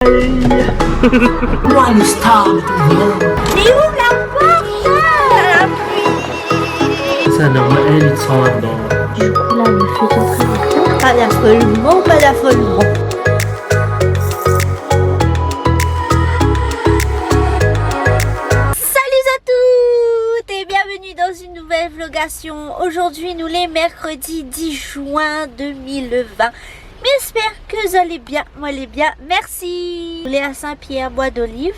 Moi le star de ton vlog. Mais où la porte? Ça normal, elle sort là-dedans. Du coup là le feu est en train de pas d'affolement, pas d'affolement. Salut à toutes et bienvenue dans une nouvelle vlogation. Aujourd'hui nous les mercredis 10 juin 2020. J'espère que vous allez bien, moi allez bien, merci. On est à Saint-Pierre, bois d'olive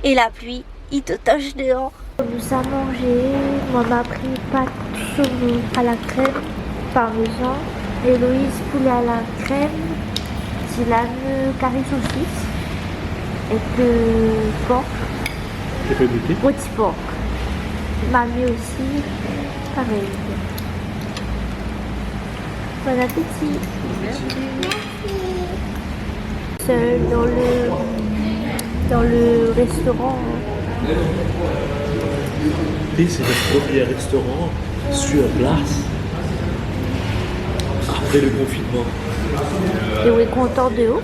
et la pluie, il te toche dehors. On nous a mangé, on a pris pâte saumon à la crème, parmesan, Héloïse poulet à la crème, Dylan curry saucisse et que porc, J'ai pas goûté. rôti porc. Mamie aussi, pareil. Bon appétit. Seul dans le restaurant. Et c'est le premier restaurant sur place après le confinement. Et on est content de haut.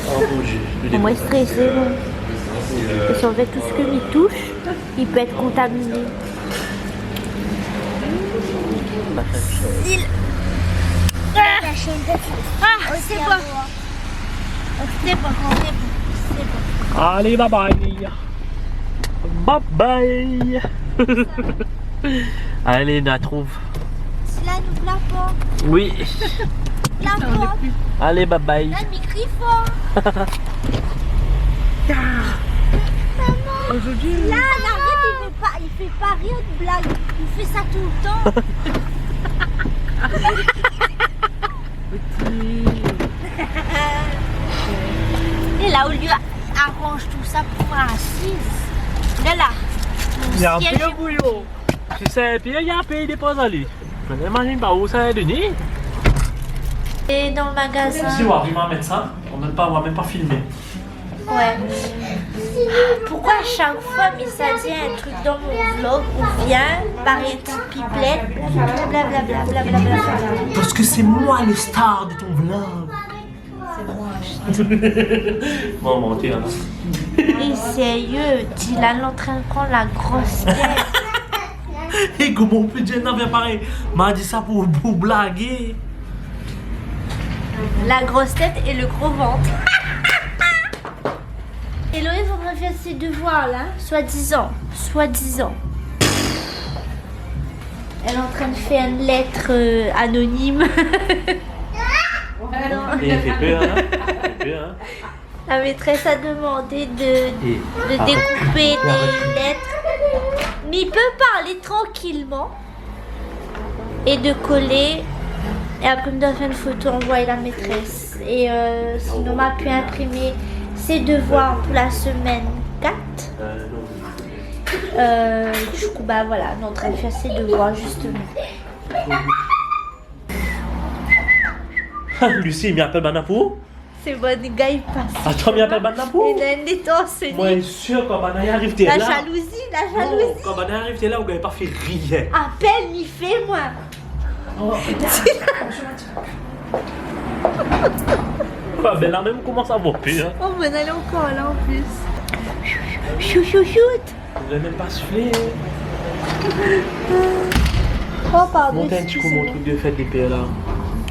Oh mon dieu. Moi stressé. Parce qu'en fait tout ce que m'y touche, il peut être contaminé. Ah, c'est bon. C'est bon, c'est bon. Allez, bye bye. Bye bye. Allez, la trouve. Là, nous la porte. Oui. La porte. Allez, bye bye. Là, le micro fort. Aujourd'hui. Là, l'arrête, il fait pas rien de blague. Il fait ça tout le temps. Et là, au lieu arrange tout ça pour moi assise. Là, Il y a un siège. peu de bouillon. Tu sais, puis il y a un peu de dépose à lui. Je n'imagine pas où ça est Denis. Et dans le magasin. Si on arrive à mettre ça, on va même pas filmer. Ouais. Pourquoi à chaque fois, mais ça dit un truc dans mon vlog, on vient par une petite pipelette, blablabla, blablabla. Parce que c'est moi le star de ton vlog. C'est moi. Bon, mentir là. Et sérieux, Dylan est en train de prendre la grosse tête. Et comment on peut dire non, mais pareil, m'a dit ça pour blaguer. La grosse tête et le gros ventre. Héloïse voudrait faire ses devoirs là, soi-disant. Elle est en train de faire une lettre anonyme. Et elle fait peur, hein. Elle fait peur, hein. La maîtresse a demandé de découper des lettres. Mais il peut parler tranquillement et de coller. Et après, il me doit faire une photo, envoyer la maîtresse. Et sinon, on m'a pu imprimer ses devoirs pour la semaine 4. Du coup, bah voilà, on est en train de faire ses devoirs justement. Lucie, il m'appelle Banapou. C'est bon, les gars, ils passent. Attends, il m'appelle Banapou. Il a une détention. Moi, je suis sûr quand Banaya arrive, t'es là. La jalousie. Non, quand Banaya arrive, t'es là, vous n'avez pas fait rien. Appelle, m'y fait, moi. Oh, ben là même, on commence à avoir peur. Hein. Oh, mais elle est encore là en plus. Chou, chou, shoot. Vous n'avez même pas soufflé. Oh, pardon. Monte un petit coup mon truc de fête des pères là.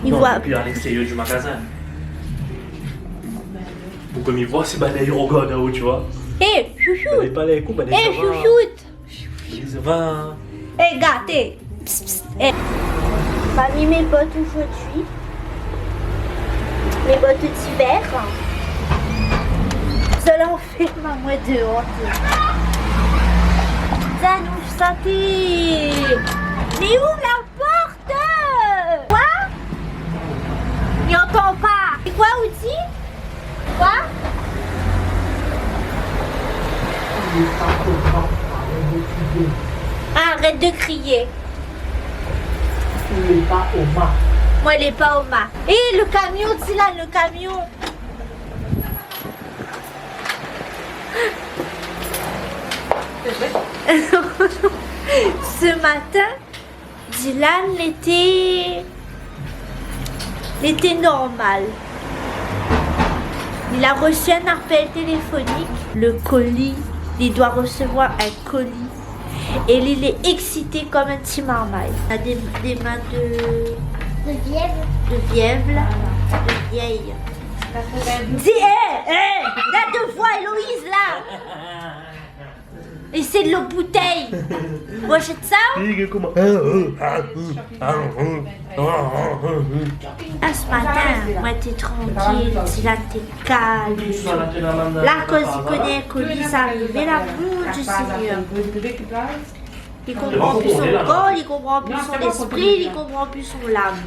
Il Non, voit. puis à l'extérieur du magasin. Pour comme il voit, c'est Banaya, il regarde là-haut, tu vois. Hé, chouchou. Banaya pas les coups, Banaya Hé, ça va. chouchoute. Ça va. Hé, gâté. Psst, psst. Hé. Pas mis mes bottes aujourd'hui. Mes bottes d'hiver. Cela en fait ma moi dehors. Ça nous santé. Mais ouvre la porte. Quoi? Il entend pas. C'est quoi, Outi? Quoi? Arrête de crier. Il n'est pas au mât. Moi, il est pas au mât. Et le camion, c'est là, le camion. Ce matin, Dylan était normal. Il a reçu un appel téléphonique. Le colis. Il doit recevoir un colis. Et il est excité comme un petit marmaille. Il a des mains De Vièvre. de vieille. De vieille. Dis, hé, là deux fois Héloïse là. Et c'est de l'eau bouteille. Moi j'ai de ça. Ah, ce matin, moi t'es tranquille, c'est là t'es calme. Là quand il connaît un colis arrivé, la boue du Seigneur. Il comprend plus son corps, il comprend plus son esprit, il comprend plus son âme.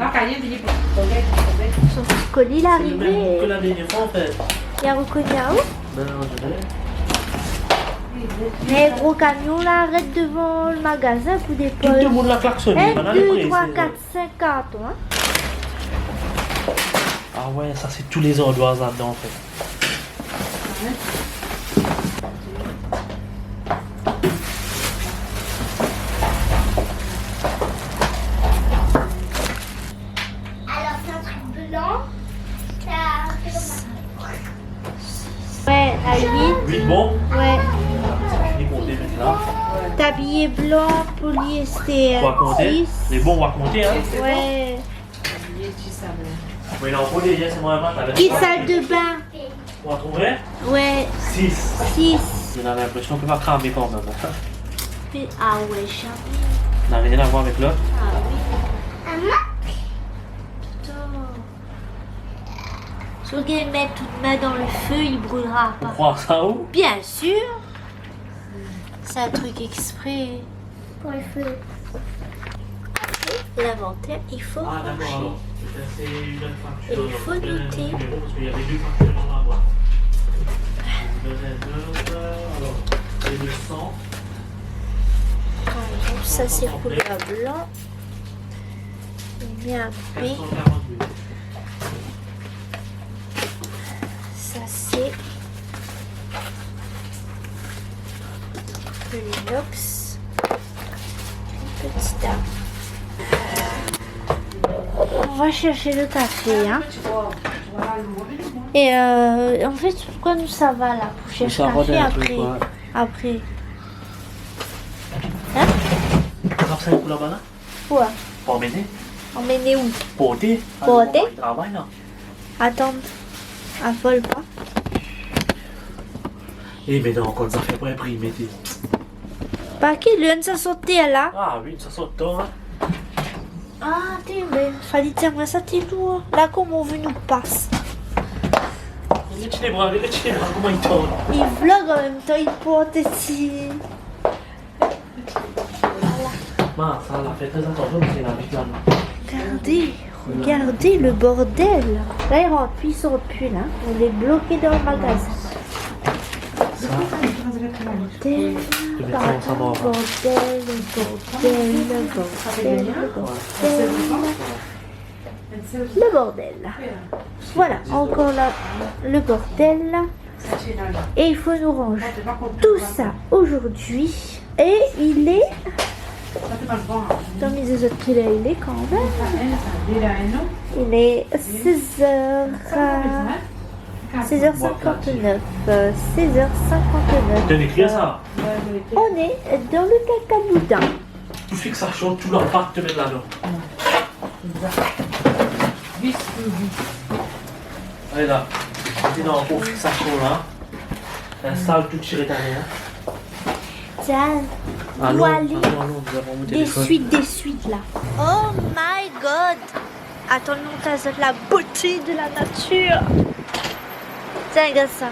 Son petit colis il est arrivé. Que la dernière fois en fait. Il a reconnu à où? Ben non, je vais. Mais gros camion là, arrête devant le magasin pour des Tout le monde l'a klaxonné. 1, 2, 3, 4, 5 cartons. Hein. Ah ouais, ça c'est tous les ardoises là-dedans en fait. Alors, c'est un truc blanc. Ouais, à 8. 8 bon. Ouais. Je vais compter maintenant. Tablier blanc, polyester On va compter. 6. Les bons, on va compter hein. Ouais. Mais il en faut déjà, c'est moi avant. Petite salle de bain. On va trouver Ouais, 6. 6. On a l'impression qu'il va cramer quand même. Ah ouais, jamais. Ça n'a rien à voir avec l'autre. Ah oui. Un Putain. Si on met toute main dans le feu, il brûlera On pas. croit ça où? Bien sûr. C'est un truc exprès. pour le feu. L'inventaire, il faut Ah ranger. d'accord, alors. C'est une autre facture. Et il faut alors. noter. Parce qu'il y avait 2 factures dans la boîte. Je donne alors, c'est 200. Par exemple, ça c'est couleur blanc. Il met un B. 448. Ça c'est de l'inox. Une petite dame. On va chercher le café, hein. Et en fait, pourquoi nous ça va là pour chercher le café après? Après. Hein? Ça c'est pour la banane? Quoi? Pour m'aider? Emmener où? Porter? Porter? Travail là. Attends. Affole pas. Eh mais non, quand ça fait pas imprimer. Pas qui lui ça sauter là? Ah oui, ça saute toi. Hein. Ah, t'es belle. Fallait dire moi ça t'es lourd. Là, comment on veut nous passe? Les petits bras, comment ils tournent? Il vlog en même temps, il porte ici. Bah, ça l'a fait très attention, mais c'est la vie là. Regardez le bordel. Là, il rentre plus, il sort plus là. On est bloqué dans le magasin. Ça, Bordel, de maintenant, ça va. bordel, le bordel. Voilà, encore là, le bordel. Et il faut nous ranger tout ça aujourd'hui. Et il est... Comme les autres qu'il il est quand même. Il est 16h... 16h59. 16h59. Tu as écrit ça? On est dans le cacaboudin. Tout fixation, tout l'impact te met là-dedans. Allez là, tu es dans le fixation là. Installe tout tiré derrière. Tiens, Allons, voilà. allons, nous avons mon téléphone. Des suites là. Oh my god. Attends, nous on la beauté de la nature. Tiens, regarde ça.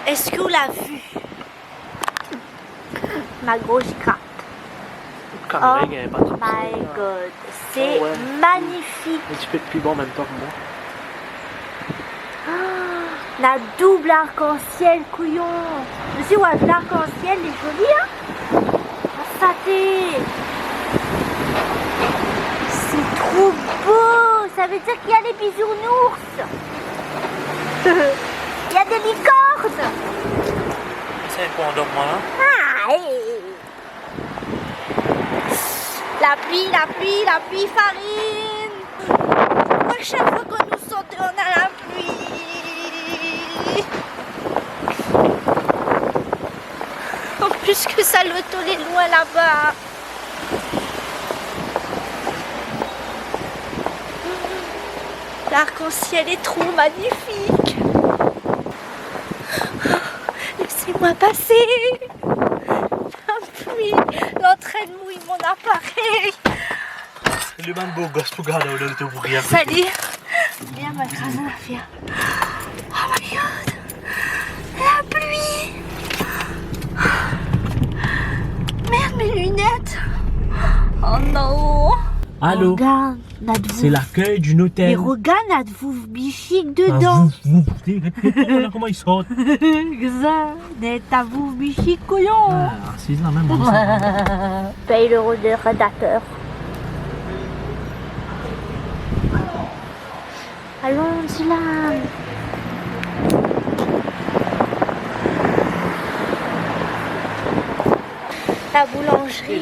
Est-ce que vous l'avez vu? Ma grosse crape. Caméra, il y a pas de My god. C'est Oh ouais. magnifique. Un petit peu de plus bon en même temps que moi. La double arc-en-ciel, couillon. Monsieur, ouais, l'arc-en-ciel est joli, hein? Ça c'est trop beau. Ça veut dire qu'il y a les bisounours. Il y a des licornes. C'est un condom, moi là. Ah, hey. La pluie farine. Pourquoi chaque fois que nous sortons, on a la pluie? plus que ça, l'auto est loin là-bas. L'arc-en-ciel est trop magnifique. Laissez-moi passer. La pluie, l'entraîne mouille mon appareil. Le man beau gosse pour garder le tout pour rien. Salut. Viens m'écraser la fille. Oh my god. La pluie. Merde, mes lunettes. Oh non. Allô, Regarde, notre c'est l'accueil du hôtel. mais regarde notre vouf bichique dedans. Comment ils sortent? Ça, ta vouf bichique couillon. Ah, c'est la même. Paye le rédacteur. Allons, Dylan. La boulangerie,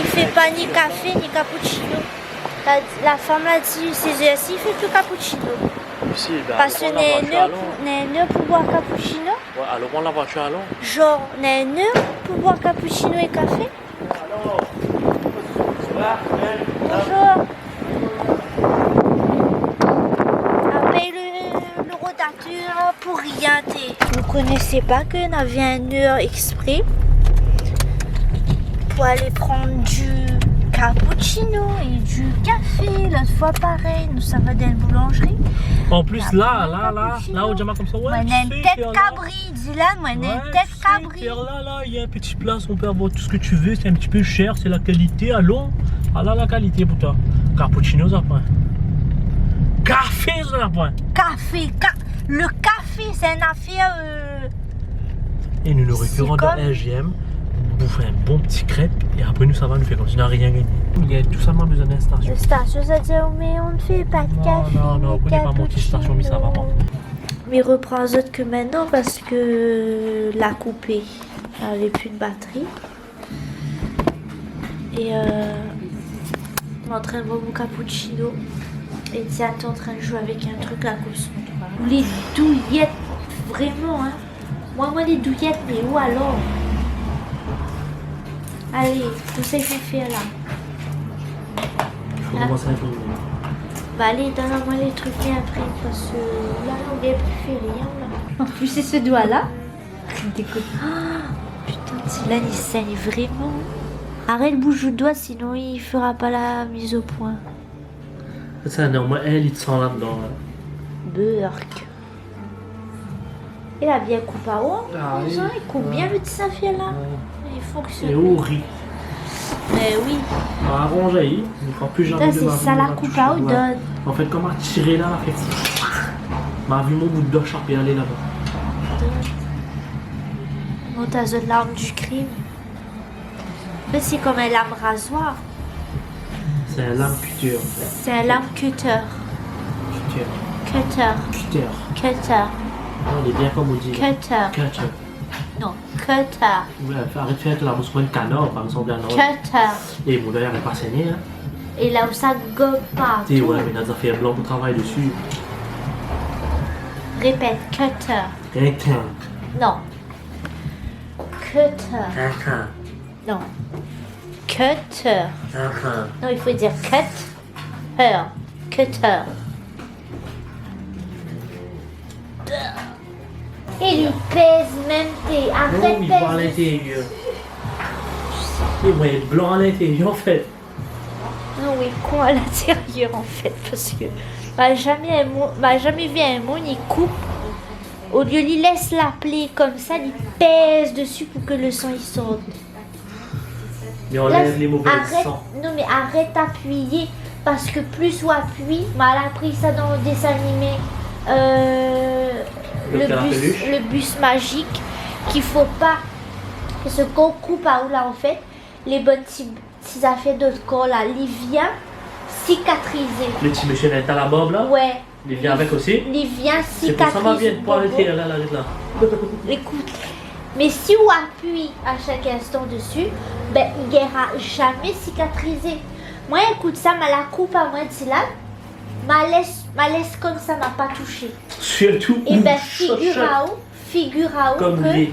il fait pas ni café ni cappuccino. La femme l'a dit, ces heures-ci, il fait tout cappuccino. Si, ben, Parce que n'est pour boire cappuccino. Ouais, alors on la voiture à Londres. Genre, n'est pour boire cappuccino et café. Bonjour. Paye le rotateur pour rien. Vous connaissez pas qu'on avait une heure exprès pour aller prendre du cappuccino et du café. L'autre fois pareil, nous ça va dans une boulangerie. En plus, La là, au Jama comme ça, ouais. Moi, j'ai une tête cabri, Dylan, moi, j'ai une tête cabri. Là, il y a un petit place, on peut avoir tout ce que tu veux, c'est un petit peu cher, c'est la qualité, allons. Ah là, la qualité pour toi. Cappuccino, ça point. Café, ça point. Café, le café, c'est une affaire. Et nous, le récurrent de comme- LGM, bouffer un bon petit crêpe, et après, nous, ça va nous faire comme si on n'a rien gagné. Il y a tout simplement besoin d'une station. Le station, ça dit, oh, mais on ne fait pas de café. Non, on ni connaît pas mon petit station, mais ça va pas. Mais reprend les autres que maintenant parce que la coupée n'avait plus de batterie. Et on est en train de boire mon cappuccino. Et Tia est en train de jouer avec un truc là comme ça. Les douillettes, vraiment, hein. Moi, les douillettes, mais où alors? Allez, tout ça qu'il faut faire là. Il faut commencer un peu. Bah allez, donne-moi les trucs et après, parce que là, on vient plus faire rien là. En plus, c'est ce doigt-là. Déconne. Oh, putain, Dylan, il saigne vraiment. Arrête, bouge le doigt, sinon il fera pas la mise au point. Ça, non, moi, elle, il te sent là-dedans. Là. Burk. Il a bien coupé à haut. Ah, oui. Il coupe bien le petit Safia là. Il fonctionne. Et où riz? Mais oui. Arrangé, encore plus jamais Putain, c'est ça la coupe à haut donne. En fait, comment tirer là, elle fait. M'a vu mon bout de doche et aller là-bas. Oh, t'as l'arme du crime. Mais c'est comme un lame rasoir. C'est un lame cutter en fait. C'est un lame cutter. Cutter. Cutter. Cutter. Cutter. Non, il est bien comme on dit. Cutter. Cutter. Non, cutter. Ouais, arrête de faire la mousse pour une canard, par exemple, bien non. Cutter. Et mon derrière est pas saigné, hein. Et là où ça gobe pas. Et ouais, mais dans affaires blancs, on travaille dessus. Répète, cutter. Quelqu'un. Non. Cutter. Quelqu'un. Non. Cutter. Quelqu'un. Non, il faut dire cut. Her. Cutter. Et lui pèse même tes. Non, Arrête il va à pèse. l'intérieur. Et ouais, blanc à l'intérieur, en fait. Non, oui, con à l'intérieur en fait, parce que m'a jamais vu un monde, il coupe. Au lieu, il laisse la plaie comme ça, il pèse dessus pour que le sang il sorte. Mais on Là, enlève les mauvais arrête, sang. non mais arrête d'appuyer, parce que plus on appuie, elle a appris ça dans le dessin animé, le bus magique, qu'il faut pas, que ce qu'on coupe à où là en fait, les bonnes petites affaires de corps là, il vient cicatriser. Le petit monsieur est à la bob là. Ouais. Il vient avec aussi. Il vient C'est pour ça cicatriser. que ma vient pour arrêter là, là, là. Écoute, mais si on appuie à chaque instant dessus, ben il n'ira jamais cicatriser. Moi, écoute ça, ma la coupe à moi de là, ma laisse comme ça m'a pas touché. Surtout. Et ben figure figure à où comme que les.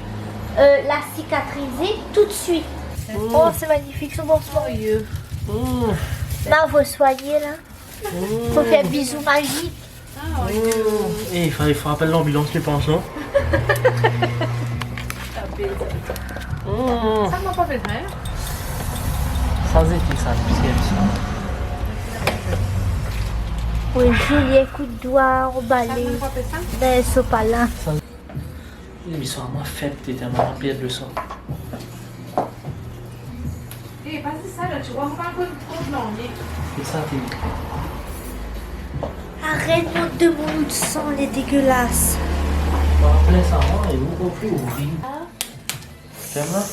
la cicatriser tout de suite. Oh, c'est magnifique ce pansement. Ma, faut soigner là. Faut faire bisous magiques. Et il faut appeler l'ambulance, je pense, non? Ça m'a pas fait mal. Ça c'est ça, Oui, joli coup de doigt emballé. Mais ils sont pas là. Ils sont vraiment faibles, t'es tellement rempli de sang. Eh, vas-y, ça là, tu vois, pas un peu trop blanc. C'est ça, t'es. Arrête de mon sang, les dégueulasses. On va appeler ça, hein, et vous reflez ouvrir. Ferme-la.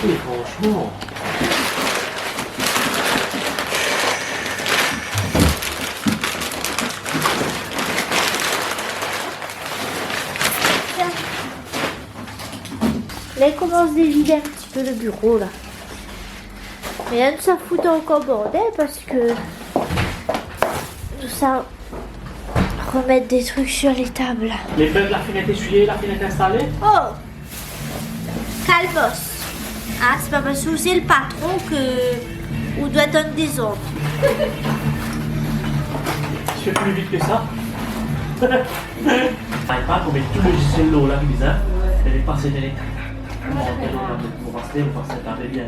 Et franchement. Là, il commence à vider un petit peu le bureau là. Mais elle ne s'en fout encore bordel parce que tout ça remettre des trucs sur les tables. Les fenêtres, la fenêtre essuyée, la fenêtre installée. Oh, calmos. Ah, c'est pas parce que c'est le patron que on doit donner des ordres. Je fais plus vite que ça. T'arrives pas qu'on met tout le logiciel là, bizarre. Elle est passée dans les. Vous passez taper bien.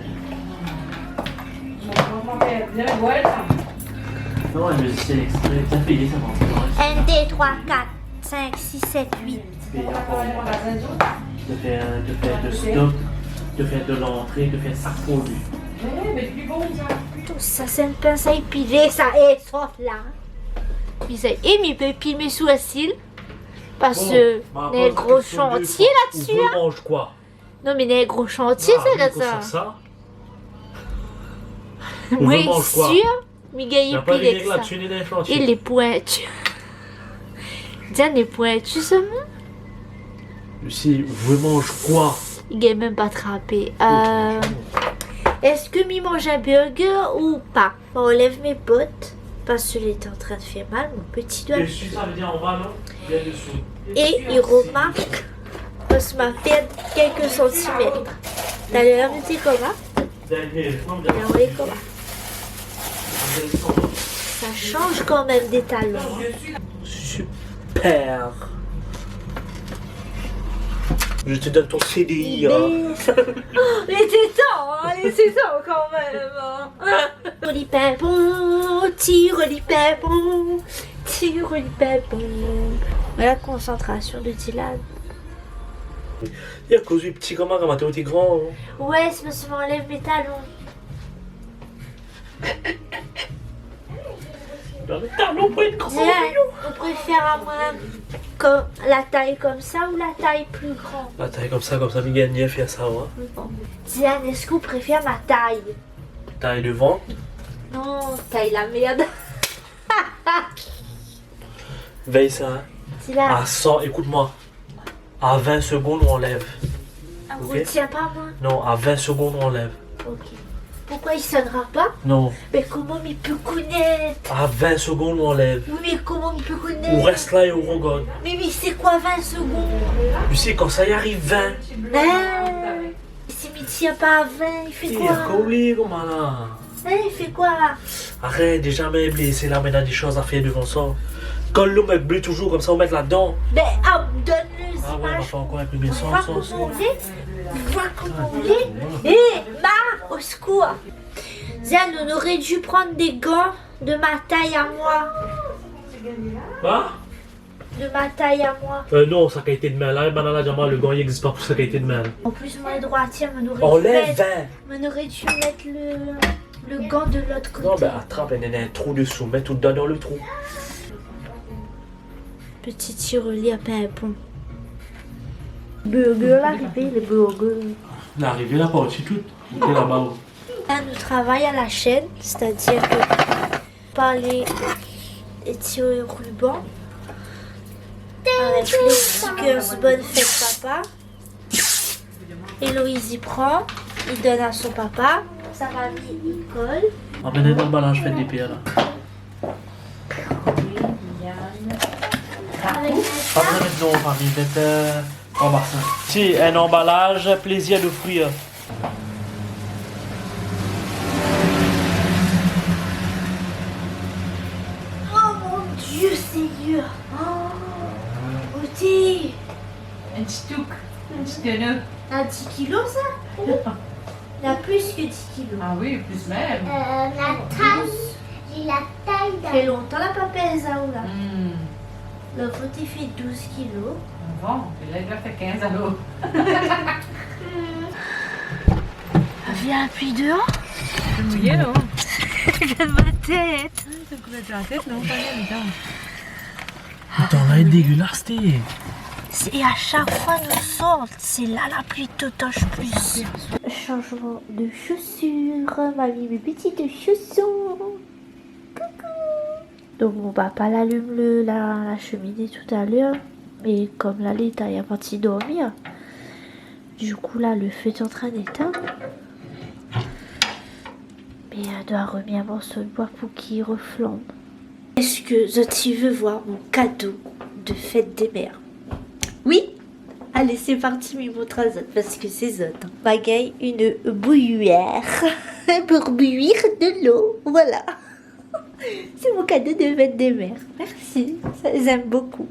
Non, le logiciel exprès, ça payé, ça va. 1, 2, 3, 4, 5, 6, 7, 8. De faire de stock, de faire de l'entrée, de faire ça pour lui. Tout ça, c'est une pince à épiler, ça est sauf là. Et il peut épiler mes sourcils. Parce que il y a un gros chantier là-dessus. On mange quoi? Non, mais il y a un gros chantier, c'est comme ça. Oui, sûr. Mais il y a épilé ça. Et les pointus. Tiens, les pointus seulement. Lucie, vous mange quoi? Il n'est même pas attrapé. Est-ce que mi mange un burger ou pas? On enlève mes bottes. Parce que est en train de faire mal, mon petit doigt. Dessus, ça veut dire en bas, non? Bien dessous. Et il remarque que ça m'a fait quelques centimètres. T'as l'air de tes comment? Ça change quand même des talons. Super. Je te donne ton CDI. Les tétons quand même. Roli pimpon, tire roli pimpon, tire roli pimpon. La concentration de Dylan. Il y a cause du petit comment quand Mathéo était grand. Ouais, c'est parce que je m'enlève mes talons. Dans le talon pour être grand. On préfère à moi comme la taille comme ça ou la taille plus grande? La taille comme ça, il gagne faire ça. Hein. Bon. Diane, est-ce qu'on préfère ma taille? Taille de ventre. Non, taille la merde. Veille ça. Hein. Dylan. À 100, écoute-moi. À 20 secondes, on enlève. On Okay. retient pas moi? Non, à 20 secondes, on enlève. Ok. Pourquoi il sonnera pas? Non. Mais comment il peut connaître? À 20 secondes, on enlève. Oui, mais comment il peut On connaître? reste là et on regarde. Mais c'est quoi 20 secondes? Tu sais, quand ça y arrive 20. Si il tient pas à 20, il fait Il quoi? est comment là? Il fait quoi? Arrête, déjà même blessé là, maintenant des choses à faire devant ça. Quand l'eau met bleu toujours comme ça, on met là-dedans. Mais donne-le, Ah ouais, on va faire encore imprimer on ça. va commander. On va commander. Hé, au secours. Ziane, on aurait dû prendre des gants de ma taille à moi. Quoi? De ma taille à moi. Non, sa qualité de main là, banana diamant, le gant il n'existe pas pour sa qualité de main. En plus, moi, droitière, on aurait Enlève 20. On aurait dû mettre le gant de l'autre côté. Non, ben attrape, il y a un trou dessous, mets tout dedans dans le trou. Petit tiroli à pimpon. Burger, l'arrivée, les burgers. L'arrivée là, pas aussi tout. Il est là-bas. Là, nous travaillons à la chaîne, c'est-à-dire que par les tirs rubans mettre les stickers bonne fête papa. Héloïse y prend, il donne à son papa. Sa mamie il colle. On va mettre l'emballage fait des pierres là. Pas besoin de mettre d'eau, famille, peut-être en bassin. Si, un emballage plaisir d'offrir. Oh mon Dieu Seigneur. Oh, Oti. Un petit truc. Un petit tenue. Un 10 kilos ça? Il y a plus que 10 kilos. Ah oui, plus même. La taille, j'ai la taille Ça fait d'un... longtemps la pas pèse là. Hmm. Le Oti fait 12 kilos. Bon, puis là, il a fait 15 à l'eau. Viens, puis dehors. C'est mouillé, là. Regarde ma tête. Tu te coules la tête, non? Pas bien, attends. Attends, là, est dégueulasse, t'es. Et à chaque fois nous sortent, c'est là la pluie totoche plus. Changement de chaussures, mamie mes petites chaussons. Coucou. Donc mon papa l'allume la cheminée tout à l'heure. Et comme là l'état est parti dormir. Du coup là le feu est en train d'éteindre. Mais elle doit remettre un morceau de bois pour qu'il reflambe. Est-ce que tu veux voir mon cadeau de fête des mères? Oui. Allez, c'est parti, me montre à Zot, parce que c'est Zot. Bagaille, une bouillière pour bouillir de l'eau. Voilà. C'est mon cadeau de fête des mères. Merci, ça les aime beaucoup.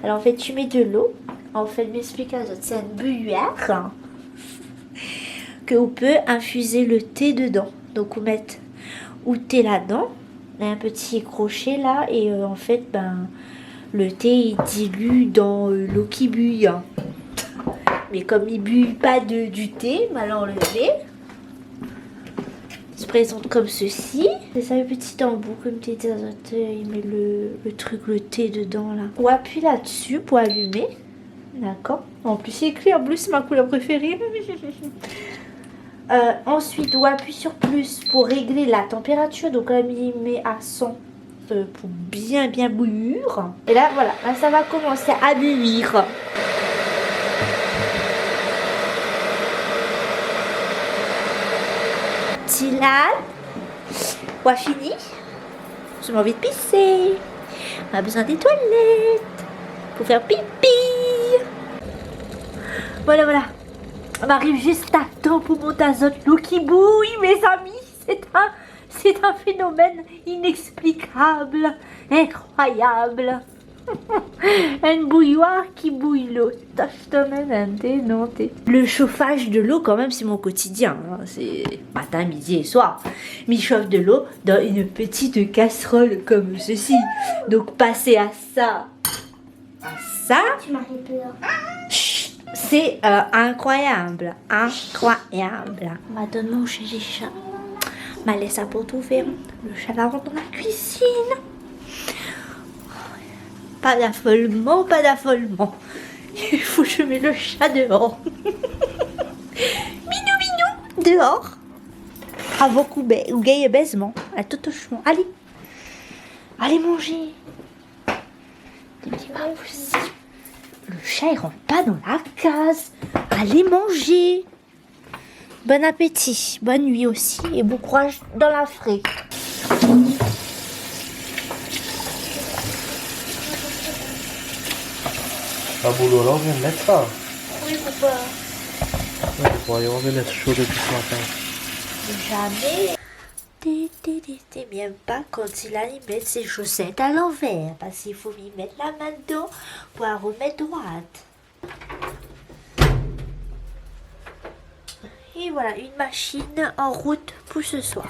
Alors, en fait, tu mets de l'eau. En fait, m'explique à Zot, c'est une bouillière qu'on peut infuser le thé dedans. Donc, on met ou thé là-dedans. On a un petit crochet là, et en fait, ben... le thé est dilu dans l'eau qui bouille. Mais comme il ne bouille pas du thé, mal enlevé, il se présente comme ceci. C'est ça le petit embout, comme tu dis, il met le truc, le thé dedans là. On appuie là-dessus pour allumer. D'accord. En plus, c'est écrit en bleu, c'est ma couleur préférée. Ensuite, on appuie sur plus pour régler la température. Donc là, il met à 100. Pour bien bouillir. Et là voilà, là ça va commencer à bouillir. Tilane, on a fini. J'ai envie de pisser. On a besoin des toilettes pour faire pipi. Voilà. On arrive juste à temps pour mon tazote. L'eau qui bouille, mes amis. C'est un phénomène inexplicable, incroyable. Une bouilloire qui bouille l'eau. Le chauffage de l'eau, quand même, c'est mon quotidien. Hein. C'est matin, midi et soir. Mais je chauffe de l'eau dans une petite casserole comme ceci. Donc, passer à ça, Tu m'as fait peur. c'est incroyable. Incroyable. On va donner manger les chats. Ma laisse à porte ouverte. Le chat va rentrer dans la cuisine. Pas d'affolement. Il faut que je mette le chat dehors. Minou, dehors. Avant qu'on gagne baisement. À tout touchement. Allez manger. C'est pas possible. Le chat il rentre pas dans la case. Allez manger. Bon appétit, bonne nuit aussi et bon courage dans la fraie. Ah, boulot, là, on vient de mettre ça. Oui, papa. On vient d'être chaud depuis ce matin. Jamais. T'aimes bien pas quand il allait mettre ses chaussettes à l'envers parce qu'il faut y mettre la main dedans pour la remettre droite. Et voilà, une machine en route pour ce soir.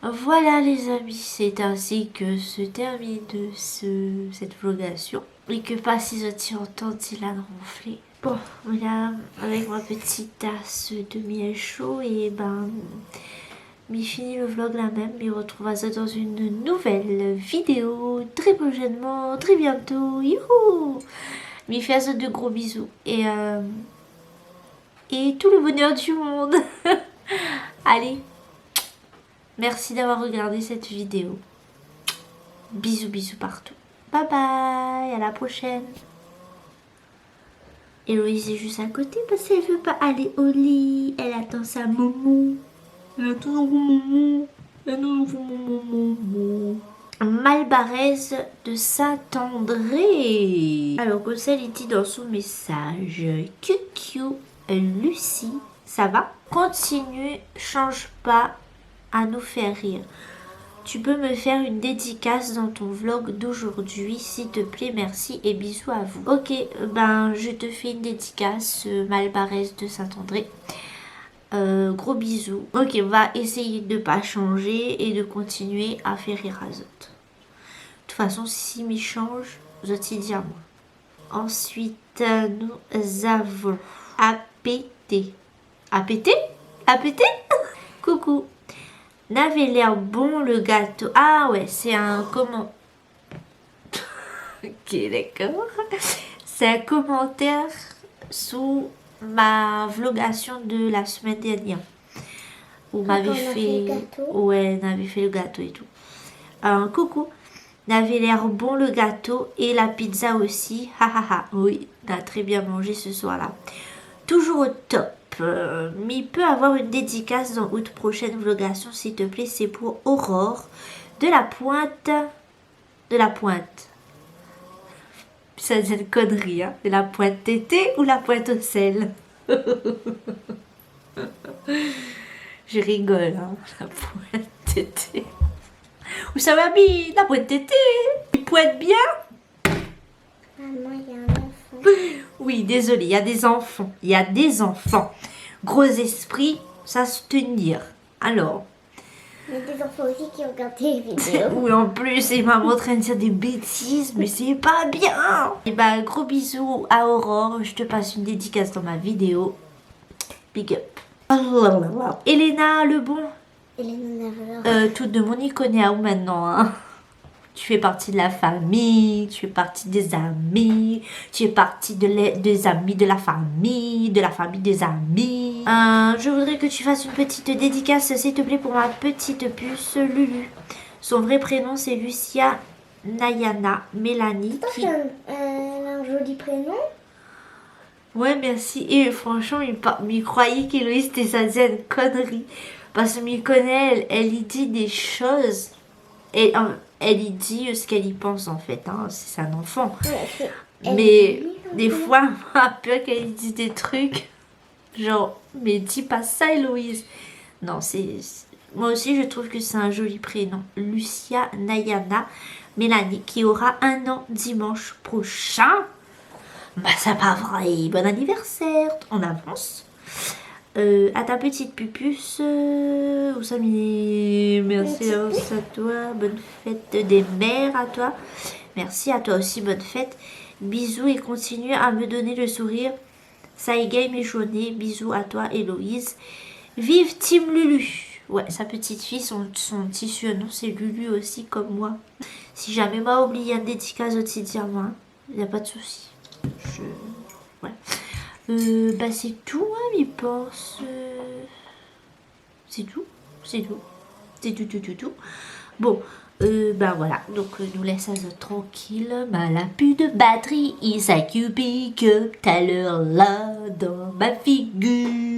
Voilà les amis, c'est ainsi que se termine cette vlogation. Et que passe les autres entendent il a ronflé. Bon, voilà, avec ma petite tasse de miel chaud et m'y finit le vlog là même. Mais on retrouve ça dans une nouvelle vidéo très prochainement, très bientôt. Youhou! M'y fait de gros bisous et tout le bonheur du monde. Allez, merci d'avoir regardé cette vidéo. Bisous partout. Bye bye. à la prochaine. Héloïse est juste à côté parce qu'elle veut pas aller au lit. Elle attend sa maman. Elle attend son maman. Elle attend son maman. Malbarès de Saint-André. Alors, Gossel, il dit dans son message: QQ, Lucie, ça va? Continue, change pas à nous faire rire. Tu peux me faire une dédicace dans ton vlog d'aujourd'hui, s'il te plaît, merci et bisous à vous. Ok, ben je te fais une dédicace, Malbarès de Saint-André. Gros bisous. Ok, on va essayer de pas changer et de continuer à faire rire Azot. De toute façon, si m'y change, je t'y dis à moi. Ensuite, nous avons APT. APT? APT? Coucou. N'avait l'air bon le gâteau. Ah ouais, c'est un comment. Ok, d'accord. C'est un commentaire sous ma vlogation de la semaine dernière. Où m'avait fait. Ouais, on avait fait le gâteau et tout. Coucou. N'avait l'air bon le gâteau et la pizza aussi. Ha. Oui, on a très bien mangé ce soir-là. Toujours au top. Mais il peut avoir une dédicace dans août prochaine vlogation, s'il te plaît. C'est pour Aurore de la Pointe. De la Pointe. Ça c'est une connerie, hein. De la Pointe tété ou la Pointe au sel. Je rigole, hein. La Pointe tété. Où ça va bien? La Pointe tété. Il pointe bien. Maman, il y a un enfant. Oui, désolé, il y a des enfants. Il y a des enfants. Gros esprit, ça se tenir. Alors. Il y a des enfants aussi qui regardent les vidéos. Oui, en plus, il m'a en train de dire des bêtises, mais c'est pas bien. Et bah, gros bisous à Aurore. Je te passe une dédicace dans ma vidéo. Big up. Elena, le bon. Elena Navarro. Tout de mon Iconéa maintenant, hein. Tu fais partie de la famille, tu fais partie des amis, tu fais partie des amis de la famille des amis. Je voudrais que tu fasses une petite dédicace, s'il te plaît, pour ma petite puce Lulu. Son vrai prénom, c'est Lucia Nayana Mélanie. C'est un joli prénom. Ouais, merci. Et franchement, il croyait qu'Héloïse était ça disait une connerie. Parce que m'y connaît, elle y dit des choses. Et elle y dit ce qu'elle y pense en fait, hein. C'est un enfant. Ouais, mais des fois, on a peur qu'elle y dise des trucs. Genre, mais dis pas ça Héloïse. Non, moi aussi je trouve que c'est un joli prénom. Lucia Nayana Mélanie, qui aura 1 an dimanche prochain. Bah ça pas vrai. Bon anniversaire en avance. À ta petite pupuce, où ça m'est... Merci à toi, bonne fête des mères à toi. Merci à toi aussi, bonne fête. Bisous et continue à me donner le sourire. Ça y game et jaunée. Bisous à toi Héloïse. Vive Team Lulu. Ouais, sa petite fille, son petit surnom c'est Lulu aussi comme moi. Si jamais m'a oublié un dédicace aussi dire moi, il n'y a pas de souci. Ouais. Bah c'est tout, hein, il pense. C'est tout. Bon, bah voilà, donc nous laisse Azot tranquille. Bah elle a plus de batterie, il s'occupe que tout à l'heure là dans ma figure.